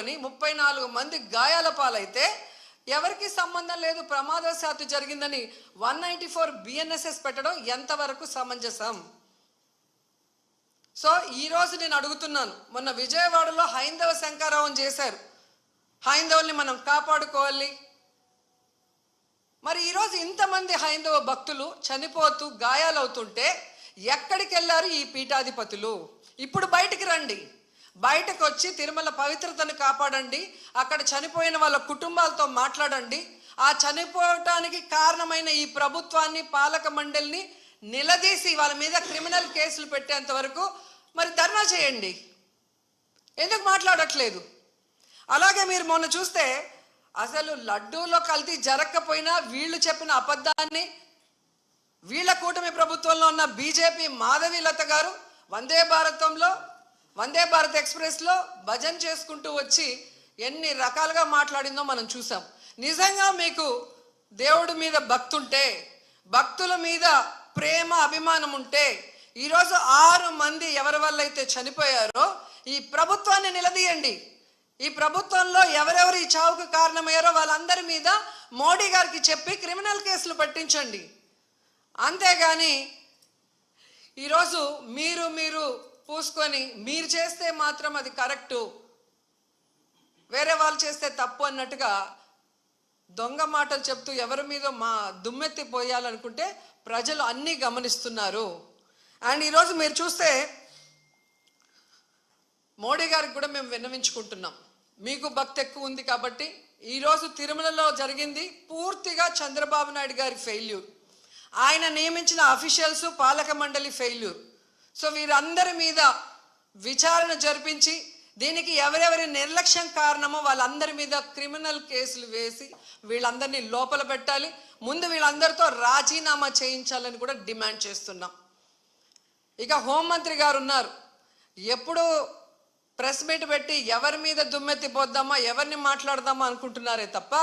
చనిపోని 34 మంది గాయాల పాలైతే ఎవరికి సంబంధం లేదు, ప్రమాదవశాత్తు జరిగిందని 194 BNSS పెట్టడం ఎంతవరకు సమంజసం? సో ఈరోజు నేను అడుగుతున్నాను, మొన్న విజయవాడలో హైందవ శంకారావం చేశారు, హైందవుల్ని మనం కాపాడుకోవాలి. మరి ఈరోజు ఇంతమంది హైందవ భక్తులు చనిపోతూ గాయాలవుతుంటే ఎక్కడికి వెళ్ళారు ఈ పీఠాధిపతులు? ఇప్పుడు బయటికి రండి, బయటకు వచ్చి తిరుమల పవిత్రతను కాపాడండి, అక్కడ చనిపోయిన వాళ్ళ కుటుంబాలతో మాట్లాడండి, ఆ చనిపోవటానికి కారణమైన ఈ ప్రభుత్వాన్ని, పాలక మండలిని నిలదీసి వాళ్ళ మీద క్రిమినల్ కేసులు పెట్టేంత వరకు మరి ధర్నా చేయండి. ఎందుకు మాట్లాడట్లేదు? అలాగే మీరు మొన్న చూస్తే అసలు లడ్డూలో కల్తీ జరగకపోయినా వీళ్ళు చెప్పిన అబద్ధాన్ని వీళ్ళ కూటమి ప్రభుత్వంలో ఉన్న బీజేపీ మాధవీలత గారు వందే భారత్ ఎక్స్ప్రెస్లో భజన చేసుకుంటూ వచ్చి ఎన్ని రకాలుగా మాట్లాడిందో మనం చూసాం. నిజంగా మీకు దేవుడి మీద భక్తి ఉంటే, భక్తుల మీద ప్రేమ అభిమానం ఉంటే ఈరోజు 6 మంది ఎవరి వల్ల అయితే చనిపోయారో ఈ ప్రభుత్వాన్ని నిలదీయండి. ఈ ప్రభుత్వంలో ఎవరెవరు ఈ చావుకు కారణమయ్యారో వాళ్ళందరి మీద మోడీ గారికి చెప్పి క్రిమినల్ కేసులు పెట్టించండి. అంతేగాని ఈరోజు మీరు పూసుకొని మీరు చేస్తే మాత్రం అది కరెక్టు, వేరే వాళ్ళు చేస్తే తప్పు అన్నట్టుగా దొంగ మాటలు చెప్తూ ఎవరి మీద మా దుమ్మెత్తి పోయాలనుకుంటే ప్రజలు అన్నీ గమనిస్తున్నారు. అండ్ ఈరోజు మీరు చూస్తే మోడీ గారికి కూడా మేము విన్నవించుకుంటున్నాం, మీకు భక్తి ఎక్కువ ఉంది కాబట్టి ఈరోజు తిరుమలలో జరిగింది పూర్తిగా చంద్రబాబు నాయుడు గారి ఫెయిల్యూర్, ఆయన నియమించిన అఫీషియల్స్, పాలక మండలి ఫెయిల్యూర్. సో వీరందరి మీద విచారణ జరిపించి దీనికి ఎవరెవరి నిర్లక్ష్యం కారణమో వాళ్ళందరి మీద క్రిమినల్ కేసులు వేసి వీళ్ళందరినీ లోపల పెట్టాలి. ముందు వీళ్ళందరితో రాజీనామా చేయించాలని కూడా డిమాండ్ చేస్తున్నాం. ఇక హోంమంత్రి గారు ఉన్నారు, ఎప్పుడు ప్రెస్ మీట్ పెట్టి ఎవరి మీద దుమ్మెత్తి పోద్దామా, ఎవరిని మాట్లాడదామా అనుకుంటున్నారే తప్ప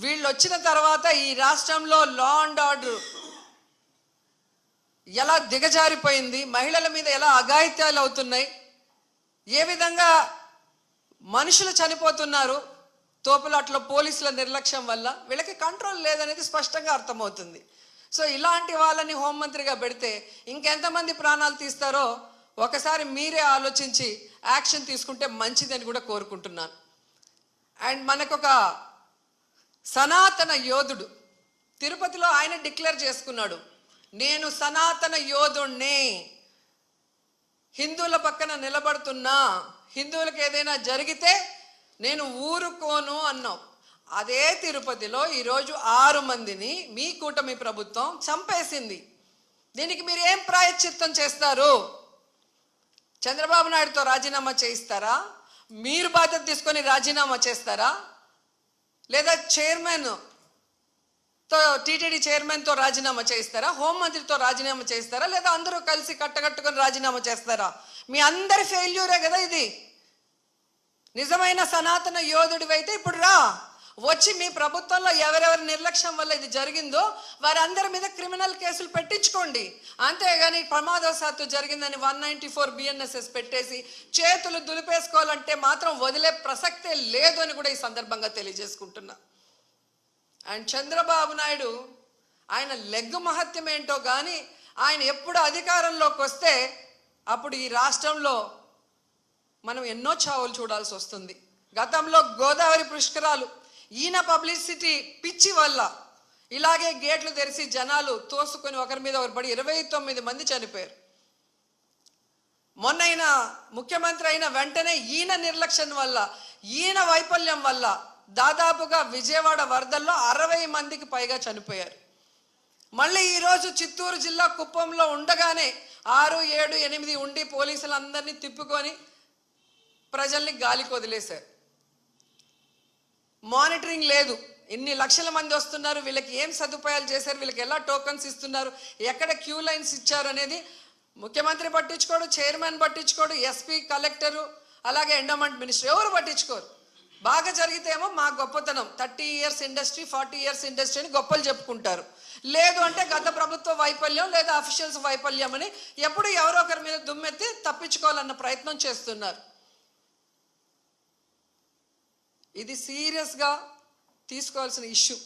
వీళ్ళు వచ్చిన తర్వాత ఈ రాష్ట్రంలో లా అండ్ ఆర్డర్ ఎలా దిగజారిపోయింది, మహిళల మీద ఎలా అఘాయిత్యాలు అవుతున్నాయి, ఏ విధంగా మనుషులు చనిపోతున్నారు తోపులాట్లో పోలీసుల నిర్లక్ష్యం వల్ల, వీళ్ళకి కంట్రోల్ లేదనేది స్పష్టంగా అర్థమవుతుంది. సో ఇలాంటి వాళ్ళని హోంమంత్రిగా పెడితే ఇంకెంతమంది ప్రాణాలు తీస్తారో ఒకసారి మీరే ఆలోచించి యాక్షన్ తీసుకుంటే మంచిదని కూడా కోరుకుంటున్నాను. అండ్ మనకొక సనాతన యోధుడు తిరుపతిలో ఆయన డిక్లేర్ చేసుకున్నాడు, నేను సనాతన యోధుణ్ణి, హిందువుల పక్కన నిలబడుతున్నా, హిందువులకు ఏదైనా జరిగితే నేను ఊరుకోను అన్నావు. అదే తిరుపతిలో ఈరోజు 6 మందిని మీ కూటమి ప్రభుత్వం చంపేసింది. దీనికి మీరు ఏం ప్రాయశ్చిత్తం చేస్తారు? చంద్రబాబు నాయుడుతో రాజీనామా చేయిస్తారా? మీరు బాధ్యత తీసుకొని రాజీనామా చేస్తారా? లేదా టీటీడీ చైర్మన్తో రాజీనామా చేయిస్తారా? హోంమంత్రితో రాజీనామా చేయిస్తారా? లేదా అందరూ కలిసి కట్టకట్టుకొని రాజీనామా చేస్తారా? మీ అందరి ఫెయిల్యూరే కదా ఇది. నిజమైన సనాతన యోధుడివైతే ఇప్పుడు రా, వచ్చి మీ ప్రభుత్వంలో ఎవరెవరి నిర్లక్ష్యం వల్ల ఇది జరిగిందో వారందరి మీద క్రిమినల్ కేసులు పెట్టించుకోండి. అంతేగాని ప్రమాదవశాత్తు జరిగిందని 194 BNSS పెట్టేసి చేతులు దులిపేసుకోవాలంటే మాత్రం వదిలే ప్రసక్తే లేదు అని కూడా ఈ సందర్భంగా తెలియజేసుకుంటున్నా. అండ్ చంద్రబాబు నాయుడు ఆయన లెగ్గు మహత్యం ఏంటో కానీ ఆయన ఎప్పుడు అధికారంలోకి వస్తే అప్పుడు ఈ రాష్ట్రంలో మనం ఎన్నో చావులు చూడాల్సి వస్తుంది. గతంలో గోదావరి పుష్కరాలు ఈయన పబ్లిసిటీ పిచ్చి వల్ల ఇలాగే గేట్లు తెరిచి జనాలు తోసుకొని ఒకరి మీద ఒకరు పడి 29 మంది చనిపోయారు. మొన్న ముఖ్యమంత్రి అయిన వెంటనే ఈయన నిర్లక్ష్యం వల్ల, ఈయన వైఫల్యం వల్ల దాదాపుగా విజయవాడ వరదల్లో 60 మందికి పైగా చనిపోయారు. మళ్ళీ ఈరోజు చిత్తూరు జిల్లా కుప్పంలో ఉండగానే 6, 7, 8 ఉండి పోలీసులందరినీ తిప్పుకొని ప్రజల్ని గాలికి వదిలేశారు. మానిటరింగ్ లేదు, ఇన్ని లక్షల మంది వస్తున్నారు, వీళ్ళకి ఏం సదుపాయాలు చేశారు, వీళ్ళకి ఎలా టోకన్స్ ఇస్తున్నారు, ఎక్కడ క్యూ లైన్స్ ఇచ్చారు అనేది ముఖ్యమంత్రి పట్టించుకోడు, చైర్మన్ పట్టించుకోడు, ఎస్పీ, కలెక్టరు, అలాగే ఎండోమెంట్ మినిస్టర్ ఎవరు పట్టించుకోరు. బాగా జరిగితేమో మా గొప్పతనం 30 years ఇండస్ట్రీ, 40 years ఇండస్ట్రీ అని గొప్పలు చెప్పుకుంటారు. లేదు అంటే గత ప్రభుత్వ వైఫల్యం లేదా అఫీషియల్స్ వైఫల్యం అని ఎప్పుడు ఎవరో ఒకరి మీద దుమ్మెత్తి తప్పించుకోవాలన్న ప్రయత్నం చేస్తున్నారు. ఇది సీరియస్గా తీసుకోవాల్సిన ఇష్యూ.